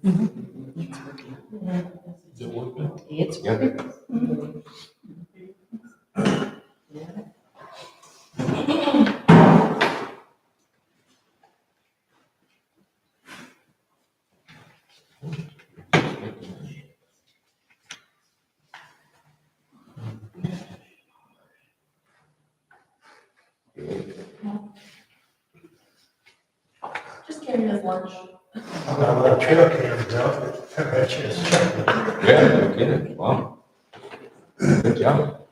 Is it working? It's Yep. working. Just carrying his lunch. I'm gonna let trail cams out, that's just checking. Yeah, no kidding. Wow. Good job.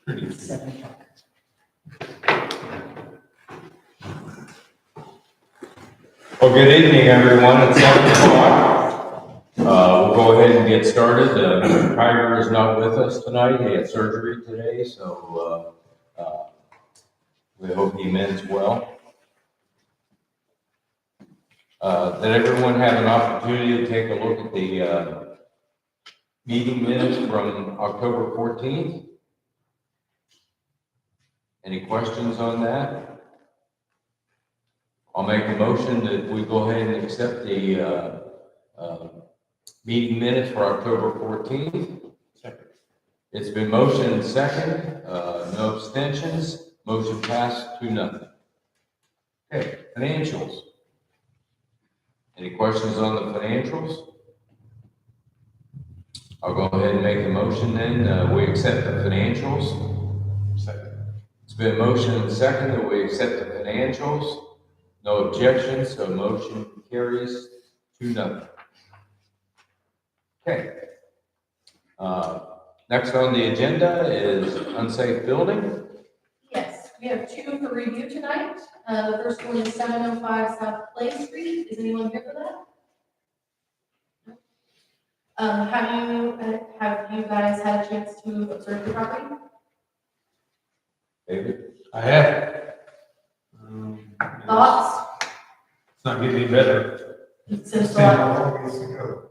Pretty. 7 o'clock. Well, good evening, everyone. It's 7 o'clock. We'll go ahead and get started. Tiger is not with us tonight. He had surgery today, so we hope he mends well. Did everyone have an opportunity to take a look at the meeting minutes from October 14th? Any questions on that? I'll make a motion that we go ahead and accept the meeting minutes for October 14th. Second. It's been motioned and second, no abstentions, motion passed 2-0. Okay, financials. Any questions on the financials? I'll go ahead and make the motion then, we accept the financials. Second. It's been motioned and second that we accept the financials. No objections, so motion carries 2-0. Okay. Next on the agenda is unsafe building. Yes, we have 2 for review tonight. The first one is 705 South Clay Street. Is anyone here for that? Have you guys had a chance to observe the property? David? I have. Thoughts? It's not getting any better. Since the How last, long is it ago?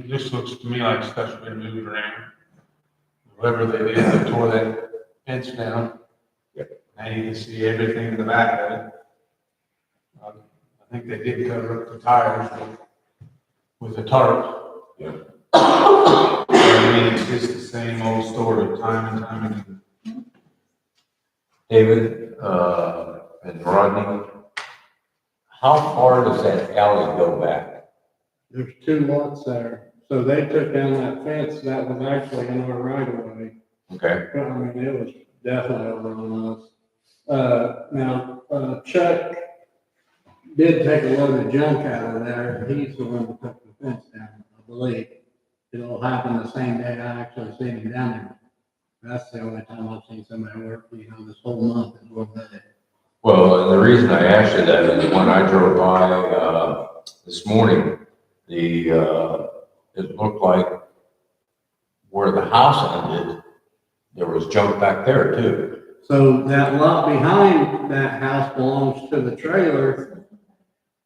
This looks to me like stuff's been moved around. Whoever they did, they tore that fence down. Yep. Now you can see everything in the back of it. I think they did cover up the tires with a tarp. Yep. I mean, it's just the same old story, time and time again. David, and Rodney, how far does that alley go back? There's 2 lots there, so they took down that fence that was actually in our right of way. Okay. I mean, it was definitely over on us. Now, Chuck did take a load of junk out of there. He's the one that took the fence down, I believe. It'll happen the same day I actually seen him down there. That's the only time I've seen somebody work, this whole month is one day. Well, and the reason I asked you that is when I drove by, this morning, it looked like where the house ended, there was junk back there too. So that lot behind that house belongs to the trailer.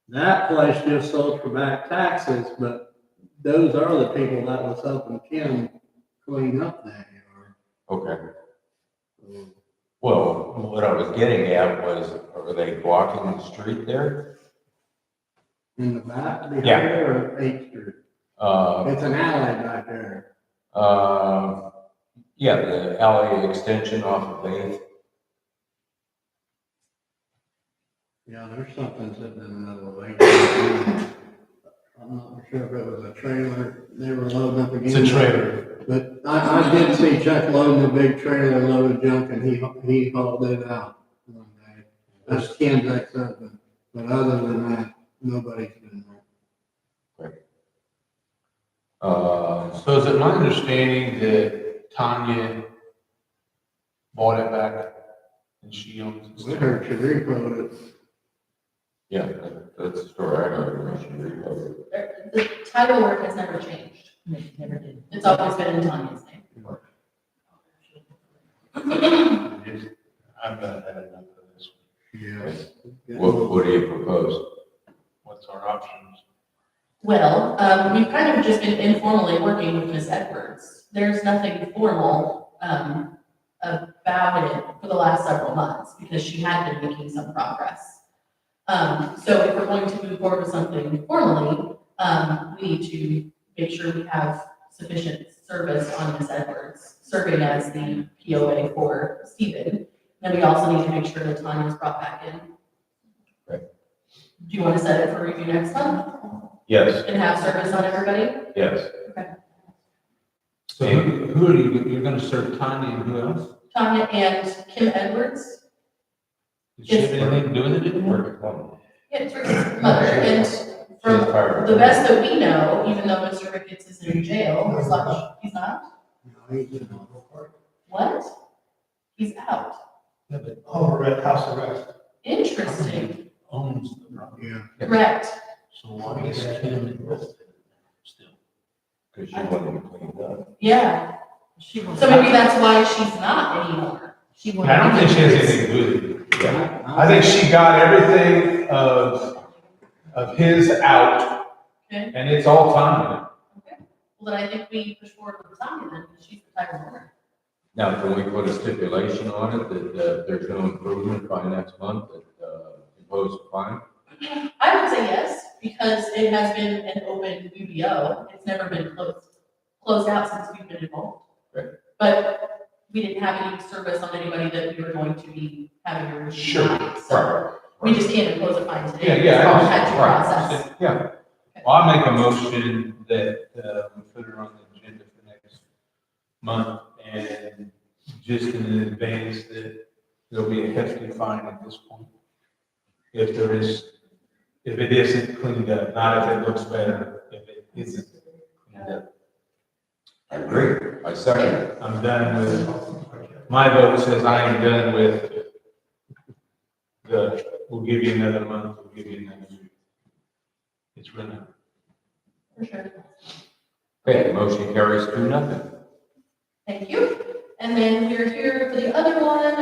That place just sold for back taxes, but those are the people that was helping Kim clean up that yard. Okay. Well, what I was getting at was, are they blocking the street there? In the back, behind Yeah. there, or 8th Street? It's an alley back there. Yeah, the alley extension off of 8th. Yeah, there's something sitting in the middle of 8th. I'm not sure if it was a trailer, they were loading up again. It's a trailer. But I did see Chuck loading a big trailer load of junk and he hauled it out one day. That's Kim's ex-husband, but other than that, nobody's been there. So is it my understanding that Tanya bought it back and she owns We it? heard she repoed it. Yeah, that's the story I heard. the title work has never changed. Never did. It's always been in Tanya's name. I've had enough of this. Yes. What do you propose? What's our options? Well, we've kind of just been informally working with Ms. Edwards. There's nothing formal about it for the last several months because she had been making some progress. So if we're going to move forward with something formally, we need to make sure we have sufficient service on Ms. Edwards, serving as the POA for Stephen. Then we also need to make sure that Tanya is brought back in. Right. Do you want to set it for review next month Yes, and have service on everybody? yes. So who are you, you're gonna serve Tanya and who else? Tanya and Kim Edwards. Does she have anything to do with it anymore? Work at home. Yeah, it's Rick's mother, and from She's fired. the best that we know, even though Mr. Ricketts is in jail, he's not, what? He's out. Yeah, but House arrest. Interesting, owns the property. Yeah. correct. So why is Kim involved still? Because she wanted to clean it up. Yeah, She was. so maybe that's why she's not anymore. She I don't think she has anything to do with it. Yeah. I think she got everything of his out, Okay. and it's all Tanya. Well, then I think we push forward with Tanya then, because she's the title owner. Now, can we put a stipulation on it that there's no improvement by next month, that impose a fine? I would say yes, because it has been an open UBO. It's never been closed out since we've been involved. Right. But we didn't have any service on anybody that we were going to be having a review Sure. on. So we just can't impose a fine today. Yeah, It's all I had to understand. process. Yeah. Well, I'll make a motion that we put her on the agenda for next month, and just in advance that there'll be a hefty fine at this point. If it isn't cleaned up, not if it looks better, if it isn't cleaned up. I agree. I second it. I'm done with, my vote says I am done with we'll give you another month, we'll give you another week. It's running. For sure. Okay, motion carries 2-0. Thank you. And then we're here for the other one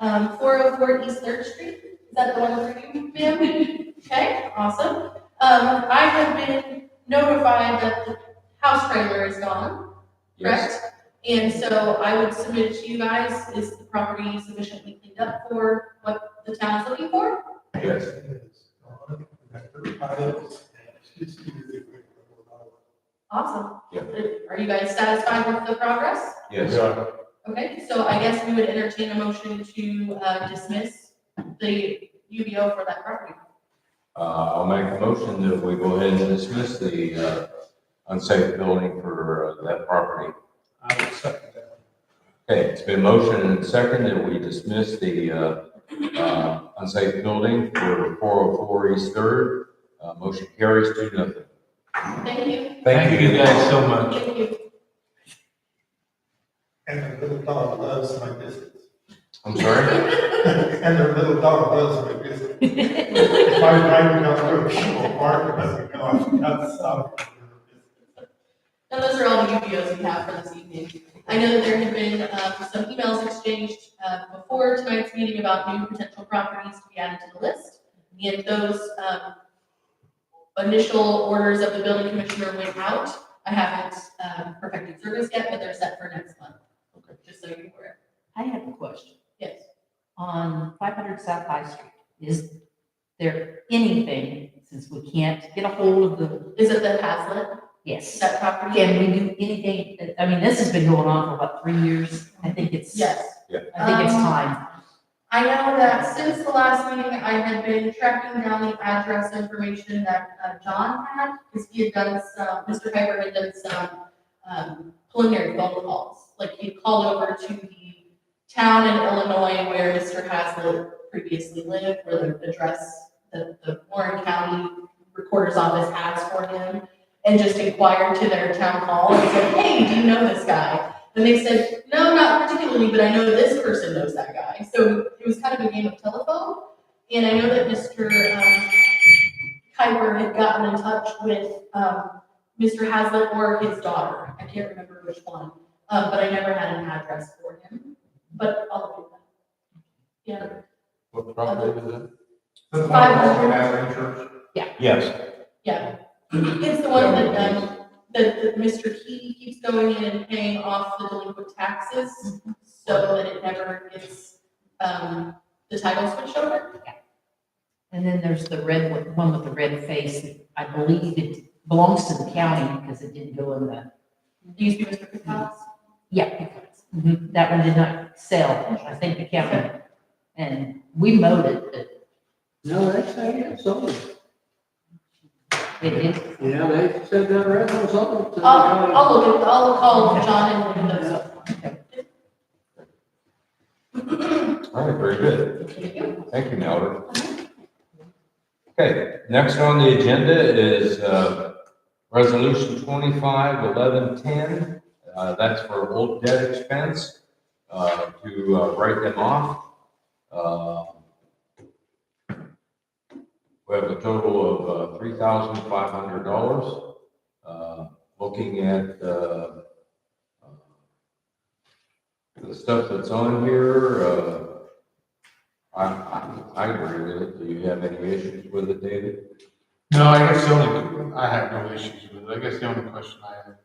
of 404 East Third Street. Is that the one for you, ma'am? Okay, awesome. I have been notified that the house trailer is gone, correct? Yes. And so I would submit to you guys, is the property sufficiently cleaned up for what the town is looking for? Yes. Awesome. Yeah. Are you guys satisfied with the progress? Yes. Okay, so I guess we would entertain a motion to dismiss the UBO for that property. I'll make a motion that we go ahead and dismiss the unsafe building for that property. I would second that. Okay, it's been motioned and seconded that we dismiss the unsafe building for 404 East Third. Motion carries 2-0. Thank you. Thank you guys so much. Thank you. And their little dog loves my business. I'm sorry? And their little dog loves my business. If I was driving down through a shore park, I would go out stop. And those are all the UBOs we have for this evening. I know that there have been some emails exchanged before tonight's meeting about new potential properties to be added to the list. And those initial orders of the building commissioner went out. I haven't perfected service yet, but they're set for next month. Okay. Just so you're aware. I have a question. Yes. On 500 South High Street, is there anything, since we can't get a hold of the, Is it the Hazlet, yes, that property? can we do anything? I mean, this has been going on for about 3 years. I think it's, Yes. I think it's time. I know that since the last meeting, I had been tracking down the address information that John had, because he had done some, Mr. Piper had done some preliminary phone calls. Like he'd called over to the town in Illinois where Mr. Hazlitt previously lived, where the address that the Warren County Recorder's Office has for him, and just inquired to their town hall and said, hey, do you know this guy? And they said, no, not particularly, but I know this person knows that guy. So it was kind of a game of telephone. And I know that Mr. Kuiper had gotten in touch with Mr. Hazlitt or his daughter. I can't remember which one, but I never had an address for him. But I'll do that. Yeah. What property is that? The 500. Yes. Yeah. It's the one that Mr. Key keeps going in and paying off the delinquent taxes so that it never gets the title switched over. And then there's the red one with the red face. I believe it belongs to the county because it didn't go in the, Used to be Mr. Pickles. yeah, because that one did not sell. I think the county, and we mowed it, but No, they say it's sold. it is. Yeah, they said that red one sold. I'll look at, I'll call John and those. All right, very good. Thank you. Thank you, Melvin. Okay, next on the agenda is Resolution 25-1110. That's for old debt expense to write them off. We have a total of $3,500. Looking at the stuff that's on here, I agree with it. Do you have any issues with it, David? No, I guess I have no issues with it. I guess the only question I have,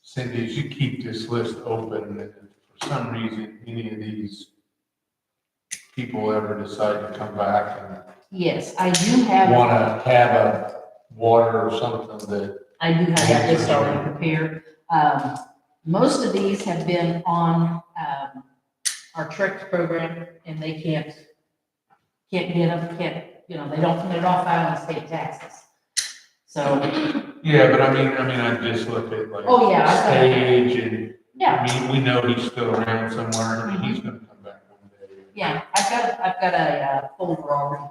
Cindy, is you keep this list open, and if for some reason, any of these people ever decide to come back and Yes, I do have. want to have a water or something that, I do have that list already prepared. Most of these have been on, our Trex program, and they can't get them, they don't file in state taxes. So, yeah, but I mean, I just look at like Oh, yeah, I've got it. Stage and, yeah, I mean, we know he's still around somewhere, and he's gonna come back one day. yeah, I've got a folder already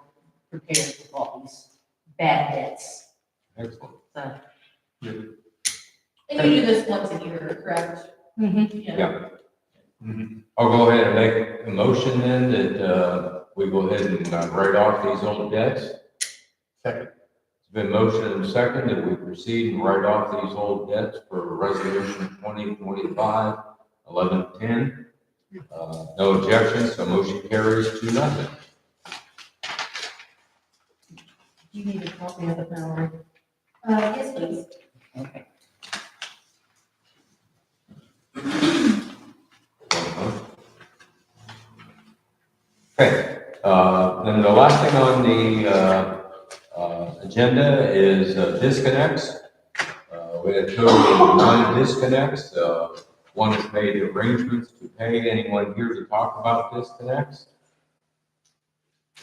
prepared with all these bad debts, Excellent. so. And you do this once a year, correct? Yeah. Mhm. I'll go ahead and make a motion then that we go ahead and write off these old debts. Second. It's been motioned and second that we proceed and write off these old debts for Resolution 2025-1110. No objections, so motion carries 2-0. Do you need a copy of it now, or? Yes, please. Okay. Okay, then the last thing on the agenda is disconnects. We had a total of 9 disconnects. One has made arrangements to pay. Anyone here to talk about disconnects?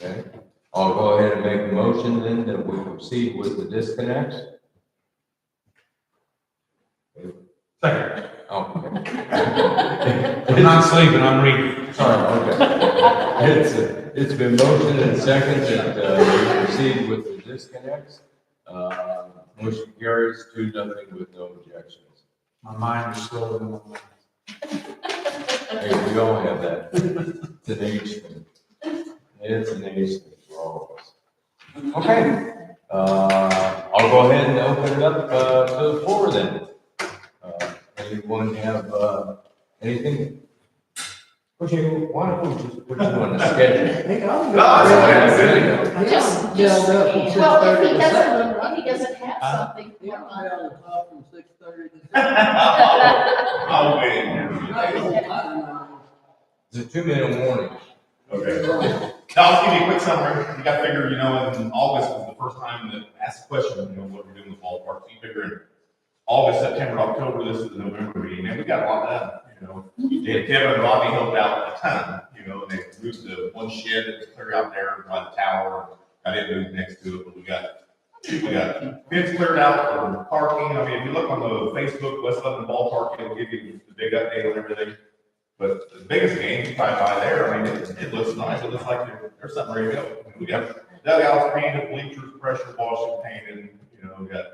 Okay, I'll go ahead and make a motion then that we proceed with the disconnects. Second. Oh, okay. I'm not sleeping, I'm reading. Sorry, okay. It's been motioned and seconded that we proceed with the disconnects. Motion carries 2-0 with no objections. My mind is slower than my mind. Hey, we all have that. It's an age thing. It's an age thing for all of us. Okay, I'll go ahead and open it up to the floor then. Anyone have anything? Okay, why don't we just put you on the schedule? Just- Well, if he doesn't have something. Yeah, I'm down the top from 6:30 to 7. I'll wait. It's a 2-minute warning. Okay. Now, I'll give you a quick summary. You got to figure, in August was the first time that asked the question, what we're doing with ballpark. So you figure in August, September, October, this is the November meeting, and we got a lot done, Kevin and Robbie helped out a ton, and they moved the one shed that was clear out there by the tower. I didn't move next to it, but we got fence cleared out for parking. I mean, if you look on the Facebook, West Lebanon Ballpark, it'll give you the big update on everything. But the biggest game, you drive by there, I mean, it looks nice. It looks like there's something ready to go. We got dugouts painted, bleachers, pressure washing painted, we got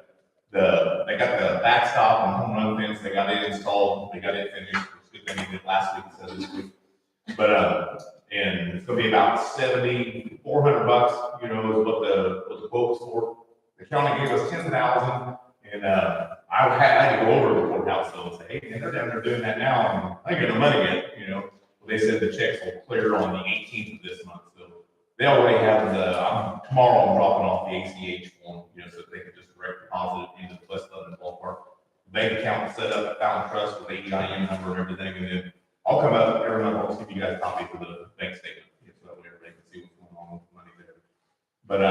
they got the backstop and home run fence. They got it installed. They got it finished. It's good thing they did last week instead of this week. But and it's gonna be about $7,400. Is what the quote was for. The county gave us $10,000, and I had to go over to the courthouse though and say, hey, they're down there doing that now, and I ain't got no money yet. They said the checks will clear on the 18th of this month. So they already have tomorrow I'm dropping off the ACH form, so they can just direct deposit it into the West Lebanon Ballpark. Bank account set up, Fountain Trust with AEIN number and everything, and then I'll come up every month. I'll give you guys copies of the bank statement, so that way everybody can see what's going on with the money there. But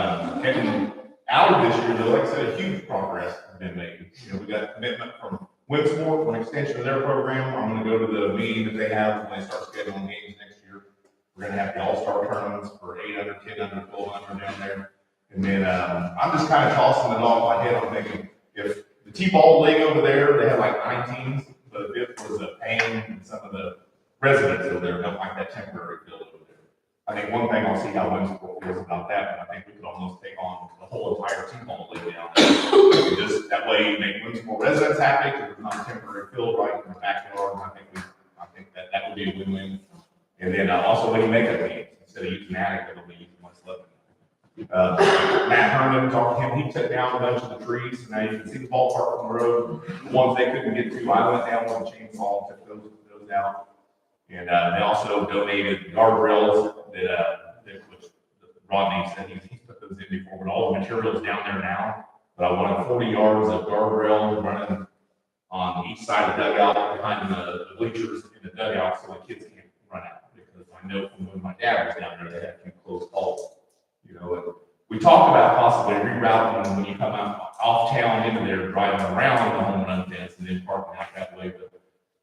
Without it this year, though, like I said, a huge progress has been made. You know, we got commitment from Winsport for an extension of their program. I'm gonna go to the meeting that they have when they start scheduling games next year. We're gonna have the all-star tournaments for 800, 1000, 1200 down there. And then, I'm just kind of tossing it off my head. I'm thinking, if the T-ball league over there, they have like 9 teams, but if it was a pain and some of the residents over there don't like that temporary field over there. I think one thing, I'll see how Winsport feels about that, but I think we could almost take on the whole entire T-ball league down there. And just that way, make Winsport residents happy, because it's not a temporary field right in the backyard, and I think that would be a win-win. And then also when you make a game, instead of using attic, it'll be using what's left. Matt Herman, talked to him, he took down a bunch of the trees, and now you can see the ballpark on the road. The ones they couldn't get to, I went down with a chainsaw and took those out. And they also donated guardrails which Rodney said he's put those in before, but all the material's down there now. But I wanted 40 yards of guardrail running on each side of the dugout, behind the bleachers in the dugout, so the kids can't run out. Because I know from when my dad was down there, they had a few close calls. You know, and we talked about possibly rerouting when you come out off town into there, driving around the home run fence and then parking out that way. But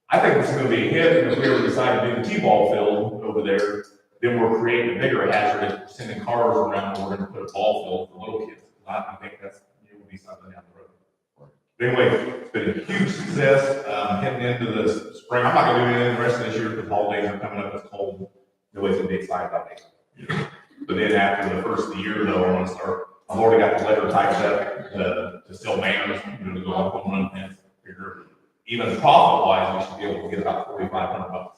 I think it's going to be a hit, and if we ever decide to do the T-ball field over there, then we're creating a bigger hazard if we're sending cars around, and we're going to put a ball field for little kids. I think it will be something down the road. But anyway, it's been a huge success heading into the spring. I'm not going to do anything the rest of this year because the holidays are coming up. It's cold. Nobody's going to be excited about it. But then after the first of the year, though, I want to start. I've already got the letter typed up to sell banners, to go off home run fence. Figure even profit-wise, we should be able to get about $4,500.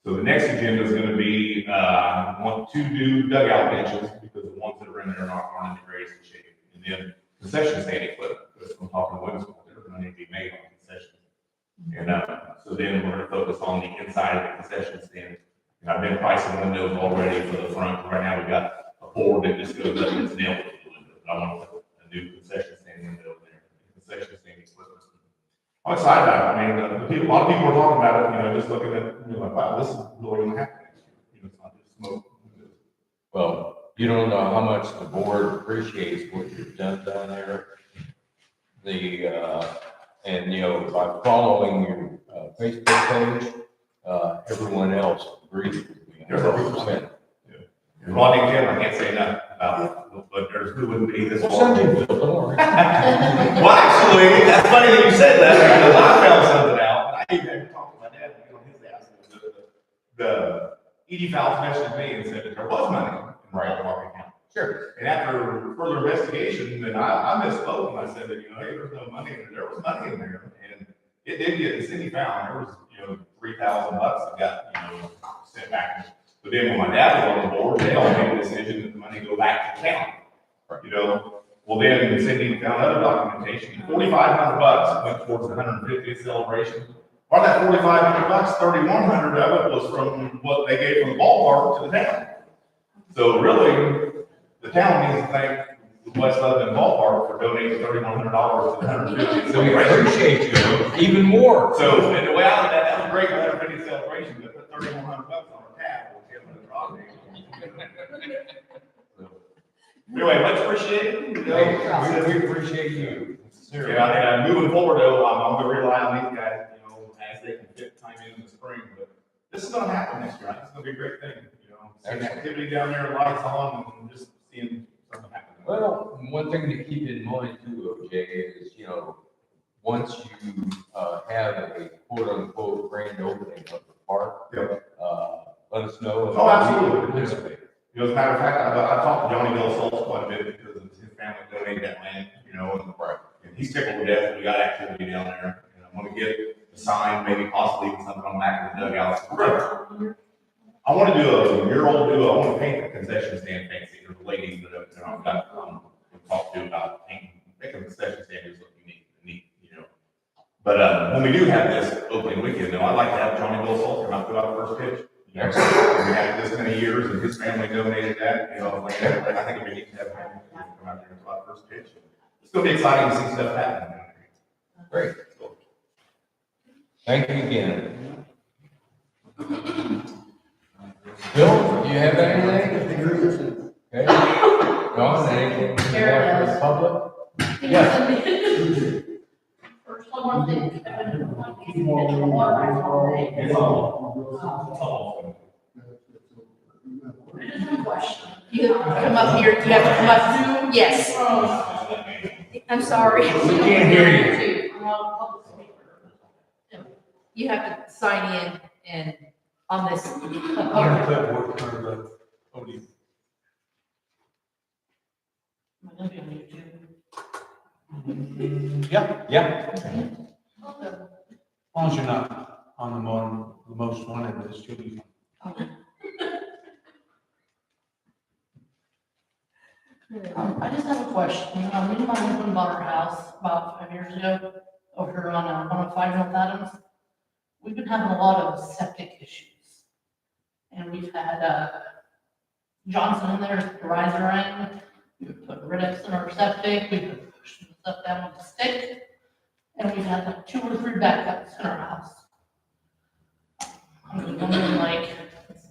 So the next agenda is going to be, I want to do dugout benches because the ones that are in there aren't in the greatest shape. And then concession stand equipment, because I'm talking to Winsport, they're going to need to be made on concessions. And so then we're going to focus on the inside of the concession stand. And I've been pricing windows already for the front. Right now we've got a board that just goes up and it's nailed to the window. But I want to put a new concession stand window there. Concession stand equipment. I'm excited about it. I mean, a lot of people are talking about it, just looking at, like, wow, this is really going to happen next year. It's not just smoke. Well, you don't know how much the board appreciates what you've done down there. And by following your Facebook page, everyone else agrees with me. 100%. Rodney and Tim, I can't say enough about it, but who wouldn't be this. Well, some people don't worry. Well, actually, that's funny that you said that, because I found something out. I even talked to my dad on his ass. The ED Fowles mentioned me and said that there was money in the ballpark account. Sure. And after further investigation, then I misspoke and I said that, hey, there's no money in there. There was money in there. And it did get, the city found, there was, $3,000 that got, sent back. But then when my dad was on the board, they all made a decision that the money go back to the county. Well, then Cindy found other documentation. $4,500 went towards the 150th celebration. Part of that $4,500, $3,100 of it was from what they gave from the ballpark to the town. So really, the town needs to thank the West Lebanon Ballpark for donating $3,100 to the 150th So we celebration. appreciate you even more. So, and the way out of that was a great 150th celebration, but put $3,100 on our tab. Anyway, much appreciated. We appreciate you. Yeah, and moving forward though, I'm gonna rely on these guys, as they can fit time in the spring, but this is gonna happen next year. It's gonna be a great thing, seeing activity down there, lights on, and just seeing something happen. Well, one thing to keep in mind too, OJ, is, once you have a quote unquote grand opening of the park, let us know. Oh, absolutely. Participate. As a matter of fact, I talked to Johnny Bill Schultz quite a bit because his family donated that land, and he's tickled to death that we got activity down there. And I want to get a sign, maybe possibly even something on the back of the dugout. I want to do a mural, I want to paint the concession stand fancy. There's a lady that I've got talked to about making the concession stand just look neat. But when we do have this opening weekend, I'd like to have Johnny Bill Schultz come out to our first pitch. We had it this many years, and his family donated that. I think it'd be neat to have him come out there and our first pitch. It's going to be exciting to see stuff happen. Great. Thank you again. Bill, do you have anything? Okay. John, anything you have for the public? First, one more thing. You come up here, you have to come up, yes. I'm sorry. We can't hear you. You have to sign in and on this up I'm here. gonna put work on the podium. Yeah. As long as you're not on the most wanted list, you'll be fine. I just have a question. Me and my husband bought our house about 5 years ago over here on 105 North Adams. We've been having a lot of septic issues. And we've had Johnson in there, the riser in. We've put Riddick's in our septic. We've been pushing stuff down with a stick. And we've had like 2 or 3 backups in our house. I'm just wondering, like,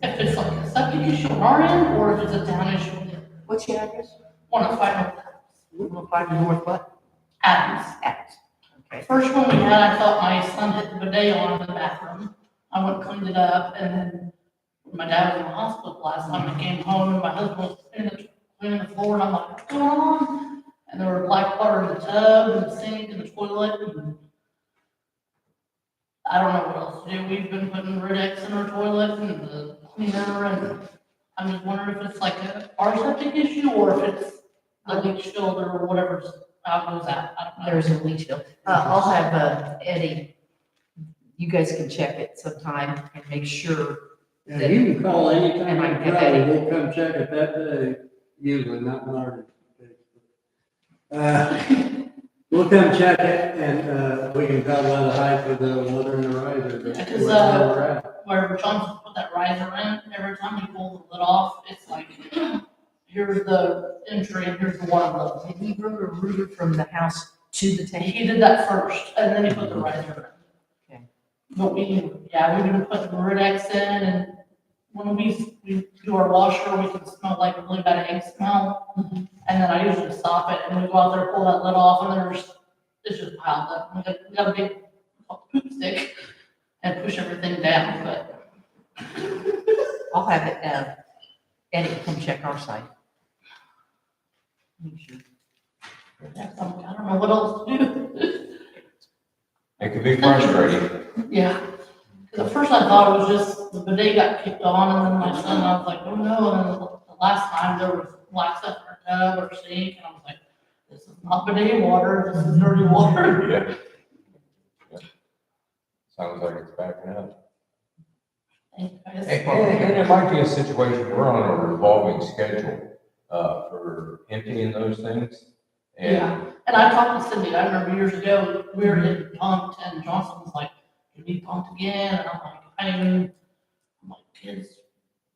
if it's like a septic issue on our end or if it's a town issue. What's your address? 105 North Adams. 105 North what? Adams. Adams. Okay. First one we had, I thought my son hit the bidet on in the bathroom. I went and cleaned it up, and then when my dad was in the hospital last time, I came home, and my husband was cleaning the floor, and I'm like, what's going on? And there were black water in the tub, and the sink, and the toilet, and I don't know what else to do. We've been putting Riddick's in our toilet, and the cleaner, and I'm just wondering if it's like our septic issue, or if it's the leach field, or whatever's out goes out. I don't know. There's a leach field. I'll have Eddie, you guys can check it sometime and make sure. Yeah, you can call anytime, And I can get Friday, Eddie. we'll come check it that day, usually not Martin. We'll come check it and, we can talk about the height of the water in the riser. but Because, where we're at. where Johnson put that riser in, every time we pull the lid off, it's like, here's the entry and here's the water level. Did he run a router from the house to the tank? He did that first, and then he put the riser in. Okay. But we've been putting the Riddick's in, and when we do our washer, we can smell like really bad egg smell. And then I usually stop it, and we go out there, pull that lid off, and it's just piled up. We got a big poop stick and push everything down, but. I'll have it, Eddie come check our site. Make sure. I don't know what else to do. It could be frustrating. Yeah, because at first I thought it was just the bidet got kicked on, and then my son, I was like, oh no, and then the last time there was black stuff in our tub or sink, and I was like, this is not bidet water, this is dirty water. Yeah. Sounds like it's backing up. And And it might be a situation, we're on a revolving schedule, for emptying those things. And Yeah, and I talked to Cindy, I remember years ago, we were getting pumped, and Johnson was like, you need pumped again, and I'm like, kids,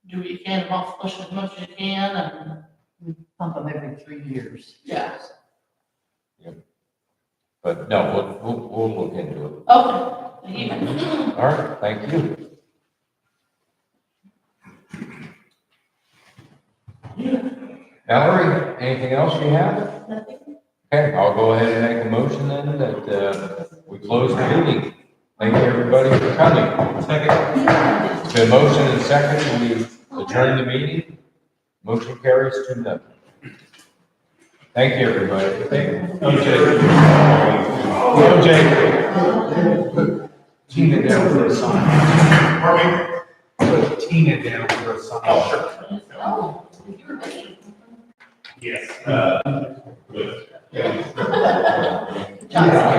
do what you can, not flush as much as you can, and, We pump them every 3 years. yeah. But no, we'll look into it. Okay, thank you. All right, thank you. Valerie, anything else you have? Okay, I'll go ahead and make a motion then that we close the meeting. Thank you, everybody, for coming. Second. It's been motion and second, we adjourn the meeting. Motion carries 2-0. Thank you, everybody. OJ. Put Tina down for a sign. Pardon me? Put Tina down for a sign. Oh, you were busy. Yes, good. Johnson.